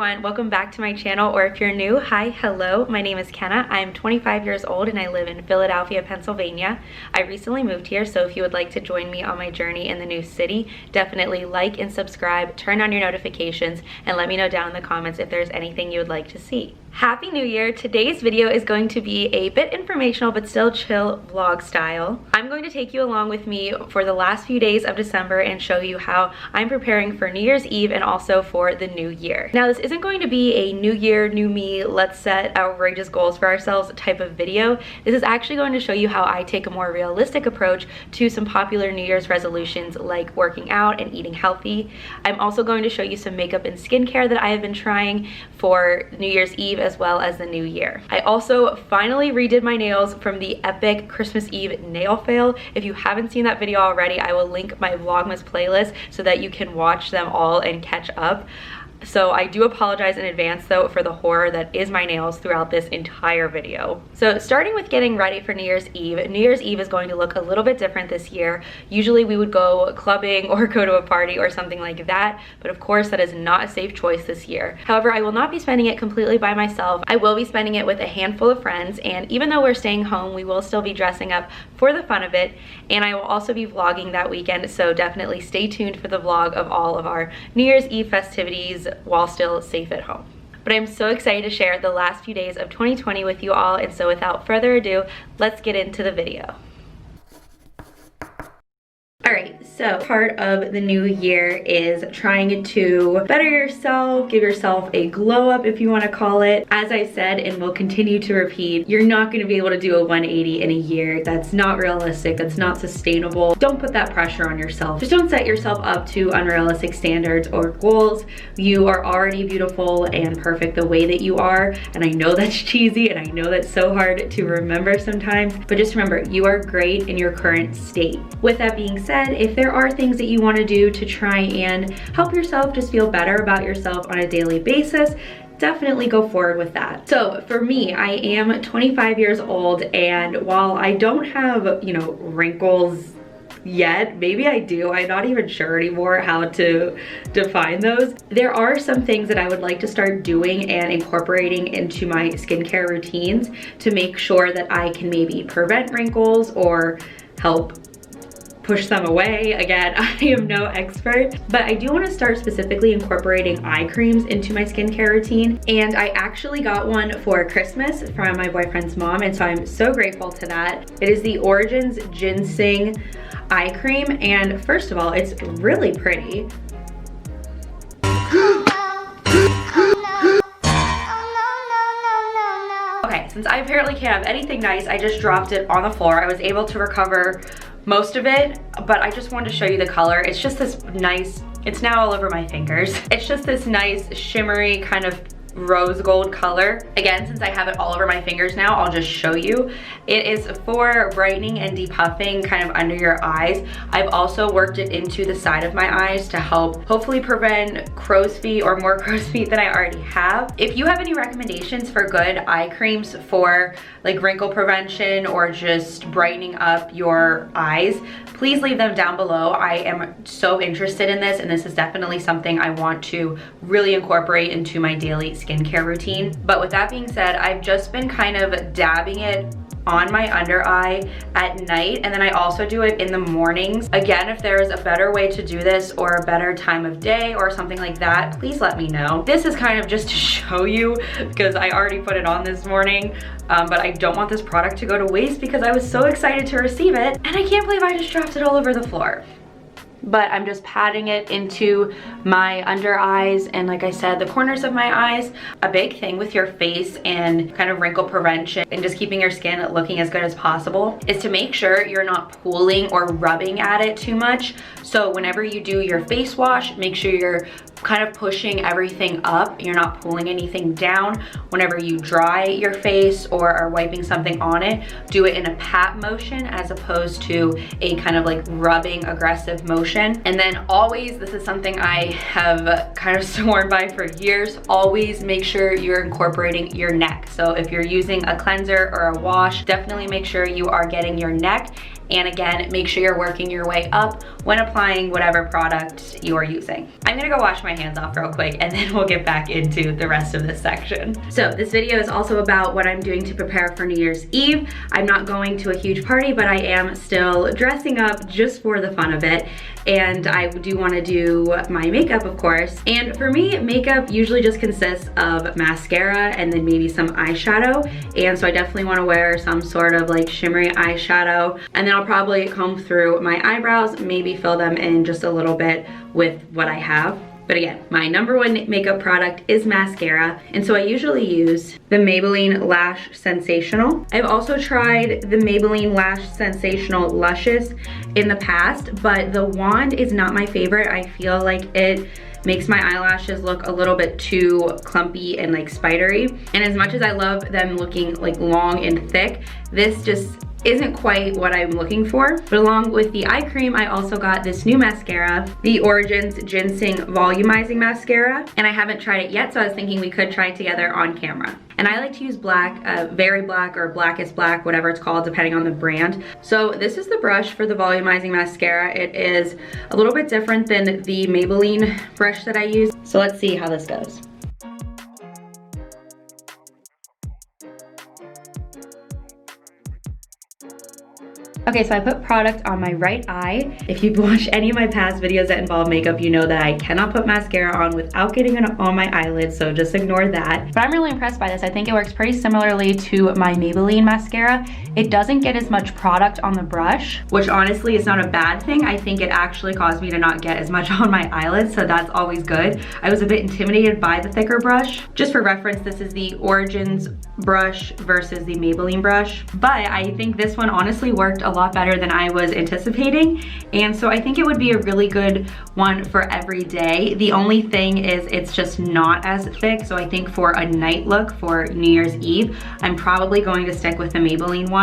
everyone, welcome back to my channel, or if you're new, hi, hello, my name is Kenna. I'm 25 years old and I live in Philadelphia, Pennsylvania. I recently moved here, so if you would like to join me on my journey in the new city, definitely like and subscribe, turn on your notifications, and let me know down in the comments if there's anything you would like to see. Happy New Year! Today's video is going to be a bit informational but still chill vlog style. I'm going to take you along with me for the last few days of December and show you how I'm preparing for New Year's Eve and also for the new year. Now, this isn't going to be a new year, new me, let's set outrageous goals for ourselves type of video. This is actually going to show you how I take a more realistic approach to some popular New Year's resolutions like working out and eating healthy. I'm also going to show you some makeup and skincare that I have been trying for New Year's Eve as well as the new year. I also finally redid my nails from the epic Christmas Eve nail fail. If you haven't seen that video already, I will link my Vlogmas playlist so that you can watch them all and catch up. So I do apologize in advance though for the horror that is my nails throughout this entire video. So starting with getting ready for New Year's Eve. New Year's Eve is going to look a little bit different this year. Usually we would go clubbing or go to a party or something like that, but of course that is not a safe choice this year. However, I will not be spending it completely by myself. I will be spending it with a handful of friends, and even though we're staying home, we will still be dressing up for the fun of it, and I will also be vlogging that weekend, so definitely stay tuned for the vlog of all of our New Year's Eve festivities while still safe at home. But I'm so excited to share the last few days of 2020 with you all, and so without further ado, let's get into the video. Alright, so part of the new year is trying to better yourself, give yourself a glow up if you want to call it. As I said and will continue to repeat, you're not going to be able to do a 180 in a year. That's not realistic, that's not sustainable. Don't put that pressure on yourself. Just don't set yourself up to unrealistic standards or goals. You are already beautiful and perfect the way that you are, and I know that's cheesy and I know that's so hard to remember sometimes, but just remember, you are great in your current state. With that being said, if there are things that you want to do to try and help yourself just feel better about yourself on a daily basis, definitely go forward with that. So for me, I am 25 years old, and while I don't have, you know, wrinkles yet, maybe I do, I'm not even sure anymore how to define those. There are some things that I would like to start doing and incorporating into my skincare routines to make sure that I can maybe prevent wrinkles or help push them away. Again, I am no expert, but I do want to start specifically incorporating eye creams into my skincare routine, and I actually got one for Christmas from my boyfriend's mom, and so I'm so grateful to that. It is the Origins Ginseng eye cream, and first of all, it's really pretty. Okay, since I apparently can't have anything nice, I just dropped it on the floor. I was able to recover most of it, but I just wanted to show you the color. It's just this nice, it's now all over my fingers. It's just this nice shimmery kind of rose gold color. Again, since I have it all over my fingers now, I'll just show you. It is for brightening and depuffing kind of under your eyes. I've also worked it into the side of my eyes to help hopefully prevent crow's feet or more crow's feet than I already have. If you have any recommendations for good eye creams for like wrinkle prevention or just brightening up your eyes, please leave them down below. I am so interested in this, and this is definitely something I want to really incorporate into my daily skincare routine. But with that being said, I've just been kind of dabbing it on my under eye at night, and then I also do it in the mornings. Again, if there is a better way to do this or a better time of day or something like that, please let me know. This is kind of just to show you because I already put it on this morning, but I don't want this product to go to waste because I was so excited to receive it, and I can't believe I just dropped it all over the floor. But I'm just patting it into my under eyes and, like I said, the corners of my eyes. A big thing with your face and kind of wrinkle prevention and just keeping your skin looking as good as possible is to make sure you're not pulling or rubbing at it too much. So whenever you do your face wash, make sure you're kind of pushing everything up. You're not pulling anything down. Whenever you dry your face or are wiping something on it, do it in a pat motion as opposed to a kind of like rubbing aggressive motion motion. And then always, this is something I have kind of sworn by for years, always make sure you're incorporating your neck. So if you're using a cleanser or a wash, definitely make sure you are getting your neck. And again, make sure you're working your way up when applying whatever product you are using. I'm gonna go wash my hands off real quick and then we'll get back into the rest of this section. So this video is also about what I'm doing to prepare for New Year's Eve. I'm not going to a huge party, but I am still dressing up just for the fun of it. And I do wanna do my makeup, of course. And for me, makeup usually just consists of mascara and then maybe some eyeshadow. And so I definitely wanna wear some sort of like shimmery eyeshadow. And then I'll probably comb through my eyebrows, maybe fill them in just a little bit with what I have. But again, my number one makeup product is mascara. And so I usually use the Maybelline Lash Sensational. I've also tried the Maybelline Lash Sensational Luscious in the past, but the wand is not my favorite. I feel like it makes my eyelashes look a little bit too clumpy and like spidery. And as much as I love them looking like long and thick, this just isn't quite what I'm looking for. But along with the eye cream, I also got this new mascara, the Origins Ginseng Volumizing Mascara. And I haven't tried it yet, so I was thinking we could try it together on camera. And I like to use black, very black or blackest black, whatever it's called, depending on the brand. So this is the brush for the volumizing mascara. It is a little bit different than the Maybelline brush that I use. So let's see how this goes. Okay, so I put product on my right eye. If you've watched any of my past videos that involve makeup, you know that I cannot put mascara on without getting it on my eyelids, so just ignore that. But I'm really impressed by this. I think it works pretty similarly to my Maybelline mascara. It doesn't get as much product on the brush, which honestly is not a bad thing. I think it actually caused me to not get as much on my eyelids, so that's always good. I was a bit intimidated by the thicker brush. Just for reference, this is the Origins brush versus the Maybelline brush, but I think this one honestly worked a lot better than I was anticipating, and so I think it would be a really good one for every day. The only thing is it's just not as thick, so I think for a night look for New Year's Eve, I'm probably going to stick with the Maybelline one.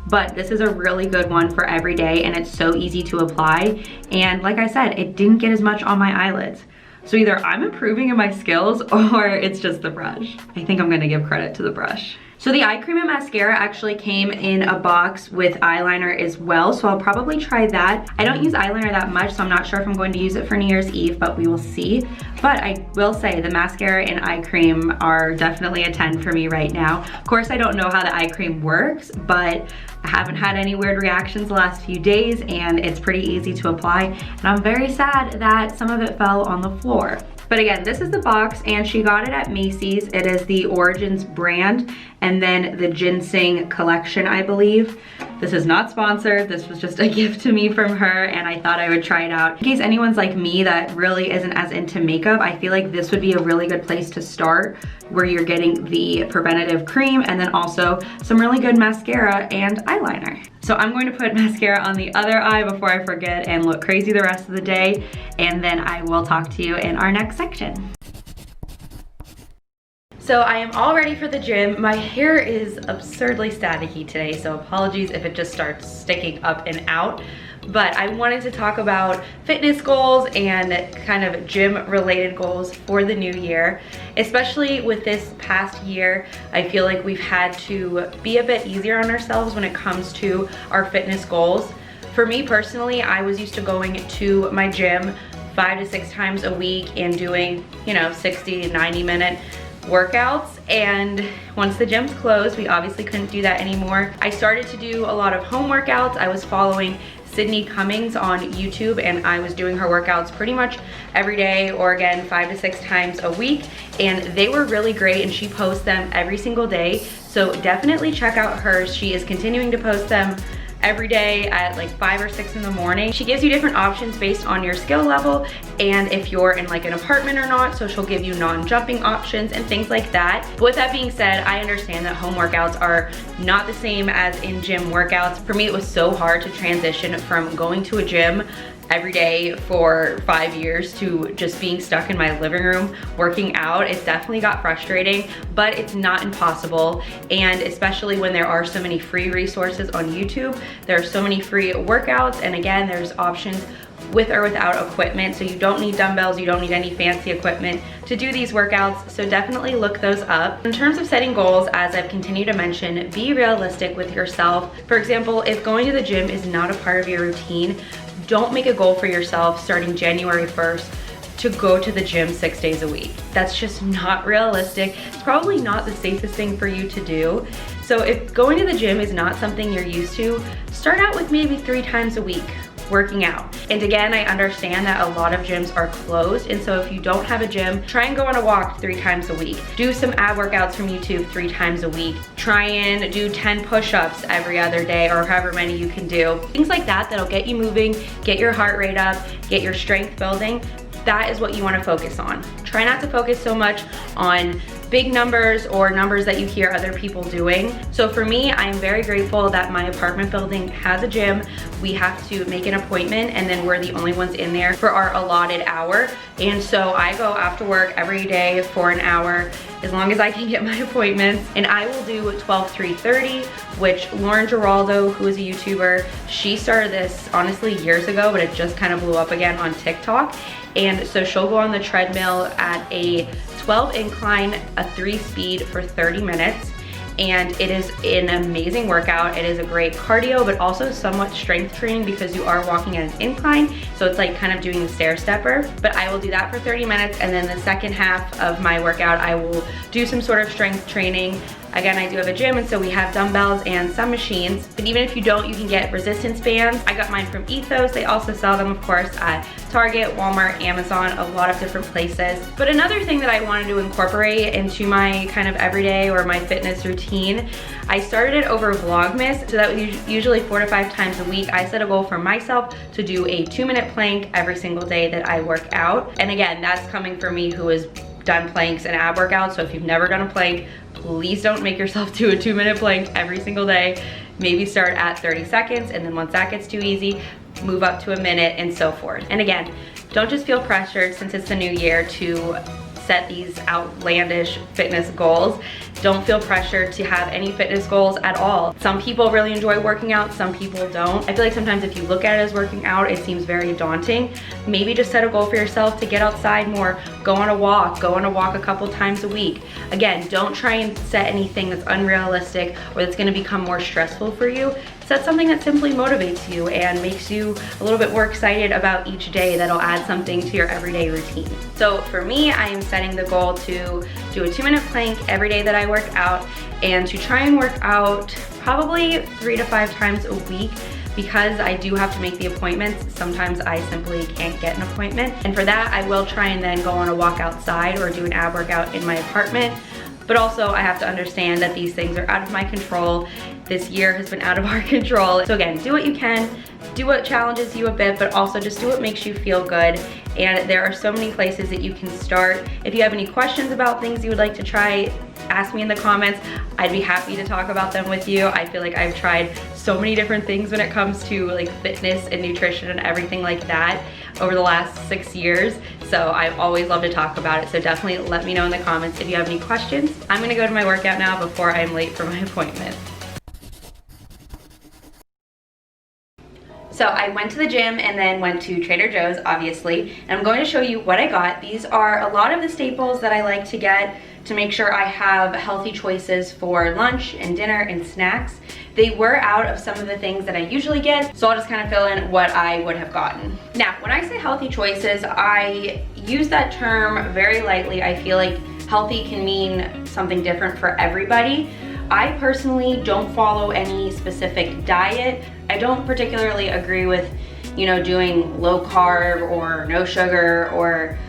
But this is a really good one for every day, and it's so easy to apply, and like I said, it didn't get as much on my eyelids. So either I'm improving in my skills or it's just the brush. I think I'm gonna give credit to the brush. So the eye cream and mascara actually came in a box with eyeliner as well, so I'll probably try that. I don't use eyeliner that much, so I'm not sure if I'm going to use it for New Year's Eve, but we will see. But I will say the mascara and eye cream are definitely a 10 for me right now. Of course, I don't know how the eye cream works, but I haven't had any weird reactions the last few days, and it's pretty easy to apply. And I'm very sad that some of it fell on the floor. But again, this is the box, and she got it at Macy's. It is the Origins brand, and then the Ginseng collection, I believe. This is not sponsored. This was just a gift to me from her, and I thought I would try it out. In case anyone's like me that really isn't as into makeup, I feel like this would be a really good place to start, where you're getting the preventative cream and then also some really good mascara and eyeliner. So I'm going to put mascara on the other eye before I forget and look crazy the rest of the day, and then I will talk to you in our next section. So I am all ready for the gym. My hair is absurdly staticky today, so apologies if it just starts sticking up and out. But I wanted to talk about fitness goals and kind of gym related goals for the new year. Especially with this past year, I feel like we've had to be a bit easier on ourselves when it comes to our fitness goals. For me personally, I was used to going to my gym 5 to 6 times a week and doing, 60 to 90 minute workouts, and once the gyms closed, we obviously couldn't do that anymore. I started to do a lot of home workouts. I was following Sydney Cummings on YouTube, and I was doing her workouts pretty much every day, or again 5 to 6 times a week, and they were really great, and she posts them every single day, so definitely check out hers. She is continuing to post them every day at like 5 or 6 in the morning. She gives you different options based on your skill level and if you're in like an apartment or not, so she'll give you non-jumping options and things like that. But with that being said, I understand that home workouts are not the same as in gym workouts. For me, it was so hard to transition from going to a gym every day for 5 years to just being stuck in my living room working out. It definitely got frustrating, but it's not impossible. And especially when there are so many free resources on YouTube, there are so many free workouts. And again, there's options with or without equipment. So you don't need dumbbells, you don't need any fancy equipment to do these workouts. So definitely look those up. In terms of setting goals, as I've continued to mention, be realistic with yourself. For example, if going to the gym is not a part of your routine, don't make a goal for yourself starting January 1st to go to the gym 6 days a week. That's just not realistic. It's probably not the safest thing for you to do. So if going to the gym is not something you're used to, start out with maybe 3 times a week working out. And again, I understand that a lot of gyms are closed, and so if you don't have a gym, try and go on a walk 3 times a week. Do some ab workouts from YouTube 3 times a week. Try and do 10 push-ups every other day, or however many you can do. Things like that that'll get you moving, get your heart rate up, get your strength building. That is what you want to focus on. Try not to focus so much on big numbers or numbers that you hear other people doing. So for me, I am very grateful that my apartment building has a gym. We have to make an appointment, and then we're the only ones in there for our allotted hour. And so I go after work every day for an hour, as long as I can get my appointments. And I will do 12 3:30, which Lauren Giraldo, who is a YouTuber, she started this honestly years ago, but it just kind of blew up again on TikTok. And so she'll go on the treadmill at a 12 incline, a 3 speed for 30 minutes. And it is an amazing workout. It is a great cardio, but also somewhat strength training because you are walking at an incline. So it's like kind of doing the stair stepper. But I will do that for 30 minutes. And then the second half of my workout, I will do some sort of strength training. Again, I do have a gym, and so we have dumbbells and some machines. But even if you don't, you can get resistance bands. I got mine from Ethos. They also sell them, of course, at Target, Walmart, Amazon, a lot of different places. But another thing that I wanted to incorporate into my kind of everyday or my fitness routine, I started it over Vlogmas. So that was usually 4 to 5 times a week. I set a goal for myself to do a 2-minute plank every single day that I work out. And again, that's coming from me who has done planks and ab workouts. So if you've never done a plank, please don't make yourself do a 2-minute plank every single day. Maybe start at 30 seconds, and then once that gets too easy, move up to a minute and so forth. And again, don't just feel pressured since it's the new year to set these outlandish fitness goals. Don't feel pressured to have any fitness goals at all. Some people really enjoy working out, some people don't. I feel like sometimes if you look at it as working out, it seems very daunting. Maybe just set a goal for yourself to get outside more, go on a walk a couple times a week. Again, don't try and set anything that's unrealistic or that's gonna become more stressful for you. Set something that simply motivates you and makes you a little bit more excited about each day that'll add something to your everyday routine. So for me, I am setting the goal to do a 2-minute plank every day that I work out, and to try and work out probably 3 to 5 times a week. Because I do have to make the appointments, sometimes I simply can't get an appointment. And for that, I will try and then go on a walk outside or do an ab workout in my apartment. But also I have to understand that these things are out of my control. This year has been out of our control. So again, do what you can, do what challenges you a bit, but also just do what makes you feel good. And there are so many places that you can start. If you have any questions about things you would like to try, ask me in the comments. I'd be happy to talk about them with you. I feel like I've tried so many different things when it comes to like fitness and nutrition and everything like that over the last 6 years. So I always love to talk about it. So definitely let me know in the comments if you have any questions. I'm gonna go to my workout now before I'm late for my appointment. So I went to the gym and then went to Trader Joe's, obviously, and I'm going to show you what I got. These are a lot of the staples that I like to get to make sure I have healthy choices for lunch and dinner and snacks. They were out of some of the things that I usually get, so I'll just kind of fill in what I would have gotten. Now, when I say healthy choices, I use that term very lightly. I feel like healthy can mean something different for everybody. I personally don't follow any specific diet. I don't particularly agree with, doing low carb or no sugar or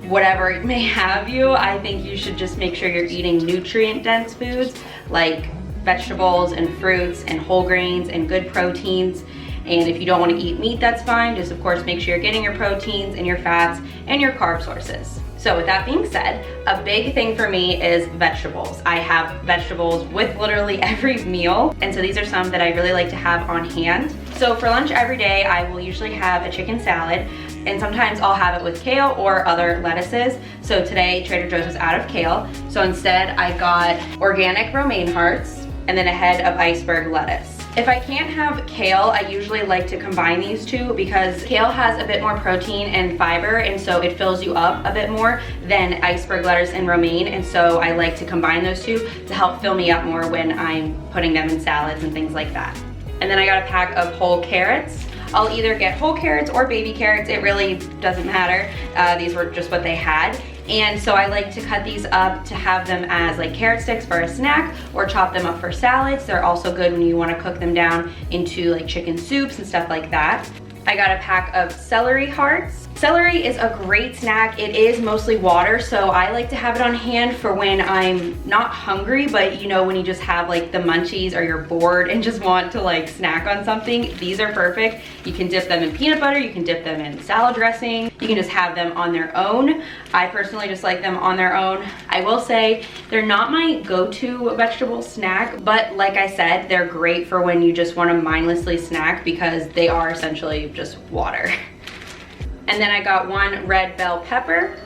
whatever it may have you. I think you should just make sure you're eating nutrient dense foods like vegetables and fruits and whole grains and good proteins. And if you don't want to eat meat, that's fine. Just of course make sure you're getting your proteins and your fats and your carb sources. So with that being said, a big thing for me is vegetables. I have vegetables with literally every meal, and so these are some that I really like to have on hand. So for lunch every day, I will usually have a chicken salad, and sometimes I'll have it with kale or other lettuces. So today, Trader Joe's was out of kale, so instead I got organic romaine hearts and then a head of iceberg lettuce. If I can't have kale, I usually like to combine these two because kale has a bit more protein and fiber, and so it fills you up a bit more than iceberg lettuce and romaine, and so I like to combine those two to help fill me up more when I'm putting them in salads and things like that. And then I got a pack of whole carrots. I'll either get whole carrots or baby carrots, it really doesn't matter. These were just what they had. And so I like to cut these up to have them as like carrot sticks for a snack or chop them up for salads. They're also good when you want to cook them down into like chicken soups and stuff like that. I got a pack of celery hearts. Celery is a great snack. It is mostly water, so I like to have it on hand for when I'm not hungry, but you know, when you just have like the munchies or you're bored and just want to like snack on something, these are perfect. You can dip them in peanut butter, you can dip them in salad dressing, you can just have them on their own. I personally just like them on their own. I will say they're not my go-to vegetable snack, but like I said, they're great for when you just want to mindlessly snack because they are essentially just water. And then I got one red bell pepper.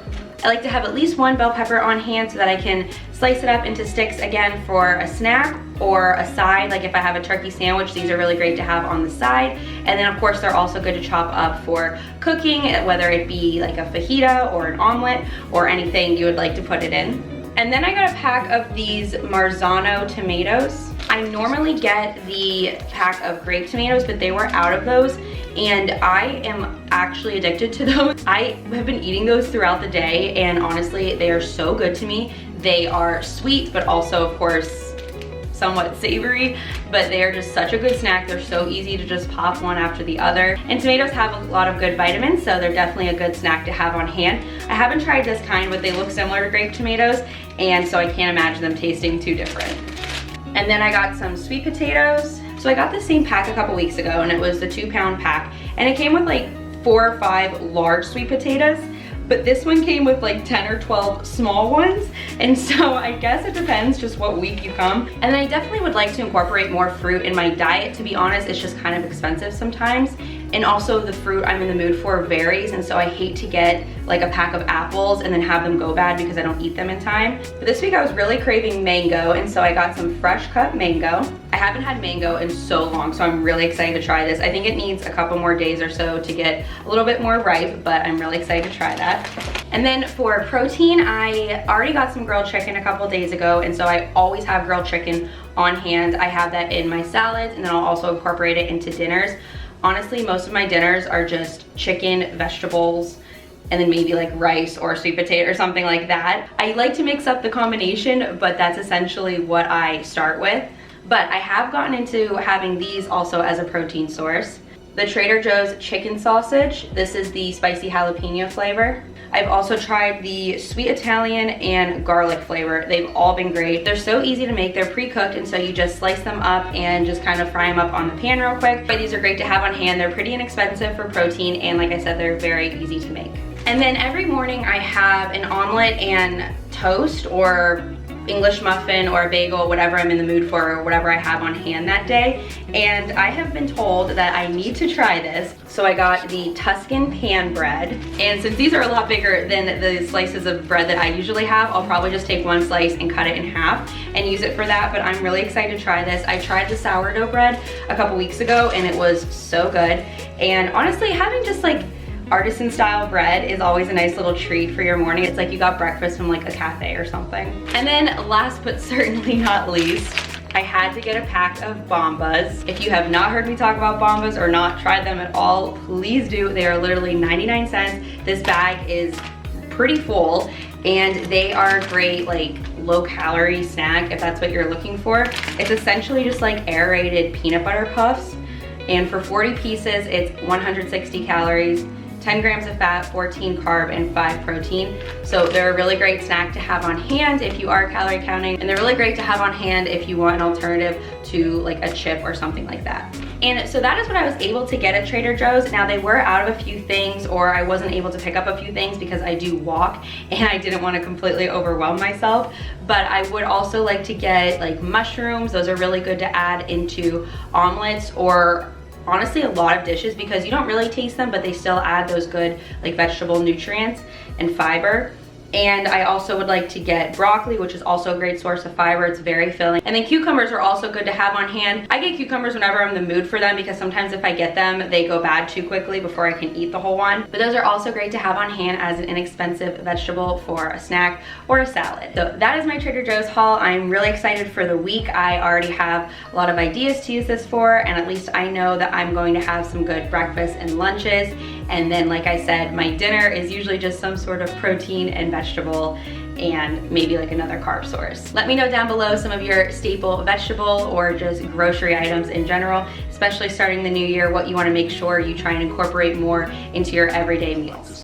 I like to have at least one bell pepper on hand so that I can slice it up into sticks again for a snack or a side. Like if I have a turkey sandwich, these are really great to have on the side. And then of course they're also good to chop up for cooking, whether it be like a fajita or an omelet or anything you would like to put it in. And then I got a pack of these Marzano tomatoes. I normally get the pack of grape tomatoes, but they were out of those, and I am actually addicted to those. I have been eating those throughout the day, and honestly, they are so good to me. They are sweet, but also, of course, somewhat savory, but they are just such a good snack. They're so easy to just pop one after the other. And tomatoes have a lot of good vitamins, so they're definitely a good snack to have on hand. I haven't tried this kind, but they look similar to grape tomatoes, and so I can't imagine them tasting too different. And then I got some sweet potatoes. So I got the same pack a couple weeks ago, and it was the 2-pound pack, and it came with like 4 or 5 large sweet potatoes, but this one came with like 10 or 12 small ones, and so I guess it depends just what week you come. And I definitely would like to incorporate more fruit in my diet. To be honest, it's just kind of expensive sometimes, and also the fruit I'm in the mood for varies, and so I hate to get like a pack of apples and then have them go bad because I don't eat them in time. But this week I was really craving mango, and so I got some fresh cut mango. I haven't had mango in so long, so I'm really excited to try this. I think it needs a couple more days or so to get a little bit more ripe, but I'm really excited to try that. And then for protein, I already got some grilled chicken a couple days ago, and so I always have grilled chicken on hand. I have that in my salads, and then I'll also incorporate it into dinners. Honestly, most of my dinners are just chicken, vegetables, and then maybe like rice or sweet potato or something like that. I like to mix up the combination, but that's essentially what I start with. But I have gotten into having these also as a protein source. The Trader Joe's chicken sausage. This is the spicy jalapeno flavor. I've also tried the sweet Italian and garlic flavor. They've all been great. They're so easy to make. They're pre-cooked, and so you just slice them up and just kind of fry them up on the pan real quick. But these are great to have on hand. They're pretty inexpensive for protein, and like I said, they're very easy to make. And then every morning I have an omelet and toast, or English muffin or a bagel, whatever I'm in the mood for, or whatever I have on hand that day. And I have been told that I need to try this. So I got the Tuscan pan bread. And since these are a lot bigger than the slices of bread that I usually have, I'll probably just take one slice and cut it in half and use it for that. But I'm really excited to try this. I tried the sourdough bread a couple weeks ago, and it was so good. And honestly, having just like artisan style bread is always a nice little treat for your morning. It's like you got breakfast from like a cafe or something. And then last but certainly not least, I had to get a pack of Bombas. If you have not heard me talk about Bombas or not tried them at all, please do. They are literally 99 cents. This bag is pretty full, and they are a great like low calorie snack if that's what you're looking for. It's essentially just like aerated peanut butter puffs, and for 40 pieces, it's 160 calories, 10 grams of fat, 14 carb, and 5 protein. So they're a really great snack to have on hand if you are calorie counting, and they're really great to have on hand if you want an alternative to like a chip or something like that. And so that is what I was able to get at Trader Joe's. Now they were out of a few things, or I wasn't able to pick up a few things because I do walk and I didn't want to completely overwhelm myself. But I would also like to get like mushrooms. Those are really good to add into omelets, or honestly a lot of dishes, because you don't really taste them, but they still add those good like vegetable nutrients and fiber. And I also would like to get broccoli, which is also a great source of fiber. It's very filling. And then cucumbers are also good to have on hand. I get cucumbers whenever I'm in the mood for them, because sometimes if I get them, they go bad too quickly before I can eat the whole one. But those are also great to have on hand as an inexpensive vegetable for a snack or a salad. So that is my Trader Joe's haul. I'm really excited for the week. I already have a lot of ideas to use this for, and at least I know that I'm going to have some good breakfasts and lunches. And then, like I said, my dinner is usually just some sort of protein and vegetable and maybe like another carb source. Let me know down below some of your staple vegetable or just grocery items in general, especially starting the new year, what you want to make sure you try and incorporate more into your everyday meals.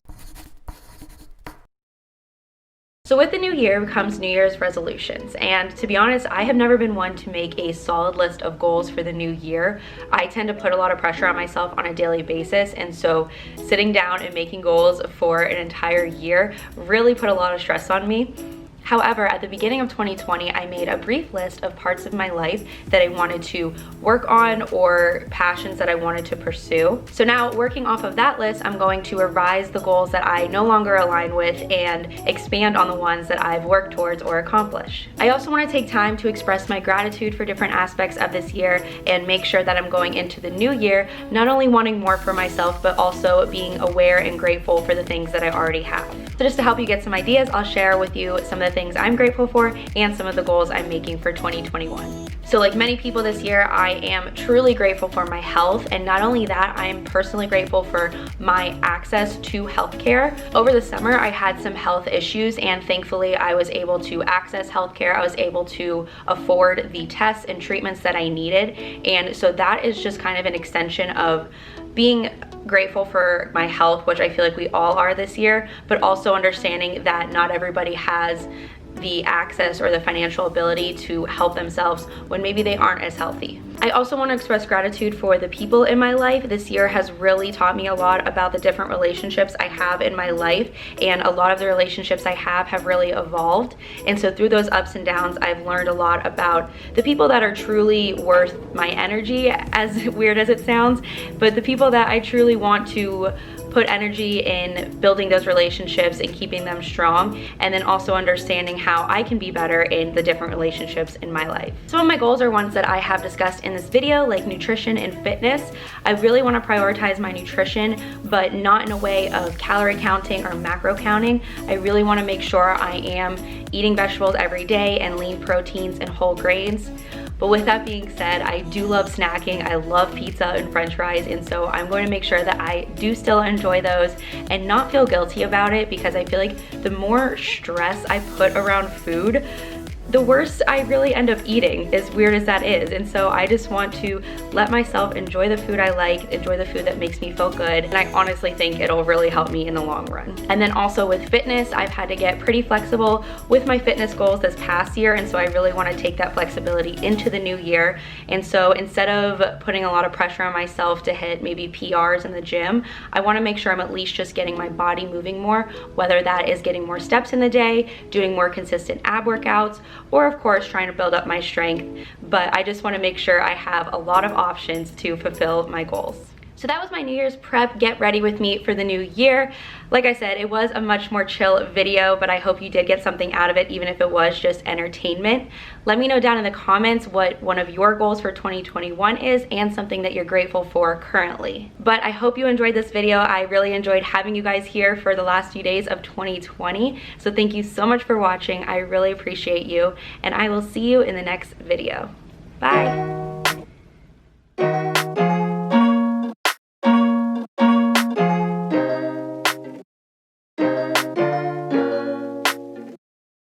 So with the new year comes New Year's resolutions, and to be honest, I have never been one to make a solid list of goals for the new year. I tend to put a lot of pressure on myself on a daily basis, and so sitting down and making goals for an entire year really put a lot of stress on me. However, at the beginning of 2020, I made a brief list of parts of my life that I wanted to work on or passions that I wanted to pursue. So now, working off of that list, I'm going to revise the goals that I no longer align with and expand on the ones that I've worked towards or accomplished. I also want to take time to express my gratitude for different aspects of this year and make sure that I'm going into the new year not only wanting more for myself, but also being aware and grateful for the things that I already have. So just to help you get some ideas, I'll share with you some of the things I'm grateful for and some of the goals I'm making for 2021. So like many people this year, I am truly grateful for my health, and not only that, I am personally grateful for my access to healthcare. Over the summer, I had some health issues, and thankfully I was able to access healthcare. I was able to afford the tests and treatments that I needed, and so that is just kind of an extension of being grateful for my health, which I feel like we all are this year, but also understanding that not everybody has the access or the financial ability to help themselves when maybe they aren't as healthy. I also want to express gratitude for the people in my life. This year has really taught me a lot about the different relationships I have in my life, and a lot of the relationships I have really evolved. And so through those ups and downs, I've learned a lot about the people that are truly worth my energy, as weird as it sounds, but the people that I truly want to put energy in building those relationships and keeping them strong, and then also understanding how I can be better in the different relationships in my life. Some of my goals are ones that I have discussed in this video, like nutrition and fitness. I really want to prioritize my nutrition, but not in a way of calorie counting or macro counting. I really want to make sure I am eating vegetables every day and lean proteins and whole grains. But with that being said, I do love snacking. I love pizza and french fries, and so I'm going to make sure that I do still enjoy those and not feel guilty about it, because I feel like the more stress I put around food, the worse I really end up eating, as weird as that is. And so I just want to let myself enjoy the food I like, enjoy the food that makes me feel good, and I honestly think it'll really help me in the long run. And then also with fitness, I've had to get pretty flexible with my fitness goals this past year, and so I really want to take that flexibility into the new year. And so instead of putting a lot of pressure on myself to hit maybe PRs in the gym, I want to make sure I'm at least just getting my body moving more, whether that is getting more steps in the day, doing more consistent ab workouts, or of course trying to build up my strength. But I just want to make sure I have a lot of options to fulfill my goals. So that was my New Year's prep. Get ready with me for the new year. Like I said, it was a much more chill video, but I hope you did get something out of it, even if it was just entertainment. Let me know down in the comments what one of your goals for 2021 is, and something that you're grateful for currently. But I hope you enjoyed this video. I really enjoyed having you guys here for the last few days of 2020. So thank you so much for watching. I really appreciate you, and I will see you in the next video. Bye.